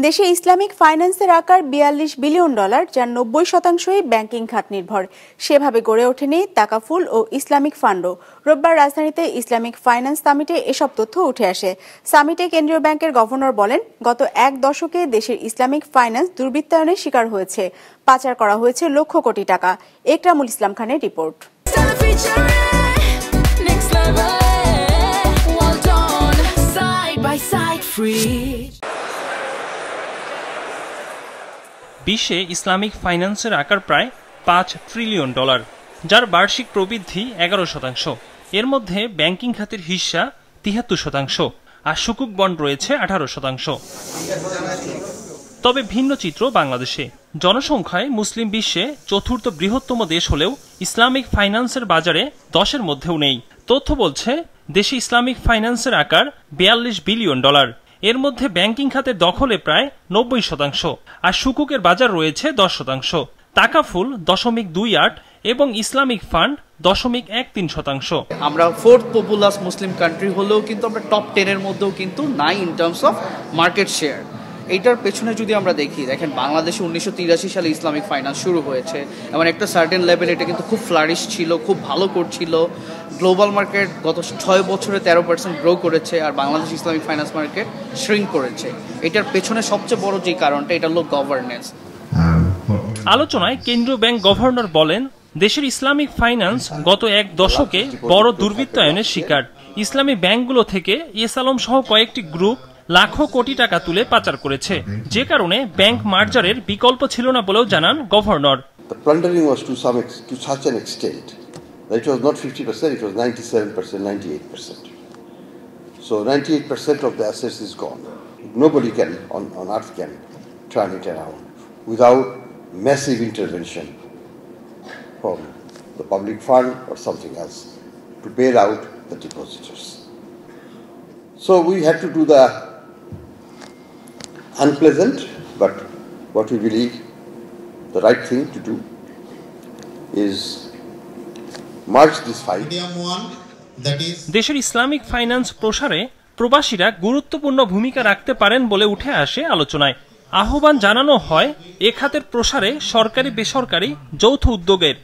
দেশে ইসলামিক ফাইন্যান্সের আকার $42 বিলিয়ন, যার 90%ই ব্যাংকিং খাত নির্ভর। সেভাবে গড়ে ওঠেনি তাকাফুল ও ইসলামিক ফান্ডও। রোববার রাজধানীতে ইসলামিক ফাইন্যান্স সামিটে এসব তথ্য উঠে আসে। সামিটে কেন্দ্রীয় ব্যাংকের গভর্নর বলেন, গত এক দশকে দেশের ইসলামিক ফাইন্যান্স দুর্বৃত্তায়নের শিকার হয়েছে। পাচার করা হয়েছে লক্ষ কোটি টাকা। একরামুল ইসলাম খানের রিপোর্ট। বিশ্বে ইসলামিক ফাইন্যান্সের আকার প্রায় $5 ট্রিলিয়ন, যার বার্ষিক প্রবৃদ্ধি 11%। এর মধ্যে ব্যাংকিং খাতের হিস্সা 73% আর সুকুক বন্ড রয়েছে 18%। তবে ভিন্ন চিত্র বাংলাদেশে। জনসংখ্যায় মুসলিম বিশ্বে চতুর্থ বৃহত্তম দেশ হলেও ইসলামিক ফাইন্যান্সের বাজারে 10-এর মধ্যেও নেই। তথ্য বলছে দেশে ইসলামিক ফাইন্যান্সের আকার $42 বিলিয়ন। এর মধ্যে ব্যাংকিং খাতের দখলে প্রায় 90% আর সুকুকের বাজার রয়েছে 10%। তাকাফুল 0.28 এবং ইসলামিক ফান্ড 0.13%। আমরা ফোর্থ পপুলাস মুসলিম কান্ট্রি হলেও কিন্তু আমরা টপ 10-এর মধ্যেও কিন্তু নাই in terms of market share. এইটার পেছনে যদি আমরা দেখেন বাংলাদেশে 1983 সালে ইসলামিক ফাইন্যান্স শুরু হয়েছে এবং একটা সার্টেন লেভেল এটা কিন্তু খুব ফ্লারিশ ছিল, খুব ভালো করছিল। গ্লোবাল মার্কেট গত 6 বছরে 13% গ্রো করেছে আর Bangladesh Islamic finance market shrink করেছে। এটার পেছনে সবচেয়ে বড় যে কারণটা এটা হলো গভর্নেন্স। আলোচনায় কেন্দ্রীয় ব্যাংক গভর্নর বলেন, দেশের ইসলামিক ফাইন্যান্স গত এক দশকে বড় দুর্বৃত্তায়নের শিকার। ইসলামী ব্যাংকগুলো থেকে এস আলম সহ কয়েকটি গ্রুপ লাখো কোটি টাকা তুলে পাচার করেছে, যে কারণে ব্যাংক মার্জারের বিকল্প ছিল না বলেও জানান governor. The plundering was to such an extent that it was not 50%, it was 97%, 98%. So 98% of the assets is gone. Nobody can on earth can turn it around without massive intervention from the public fund or something else to bail out the depositors. So we had to do the unpleasant, but what we believe the right thing to do is merge this fight. দেশের Islamic finance প্রসারে প্রবাসীরা গুরুত্বপূর্ণ ভূমিকা রাখতে পারেন বলে উঠে আসে আলোচনায়। আহ্বান জানানো হয় এ খাতের প্রসারে সরকারি বেসরকারি যৌথ উদ্যোগের।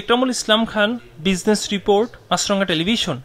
একরামুল ইসলাম খান, বিজনেস রিপোর্ট, মাছরাঙা টেলিভিশন।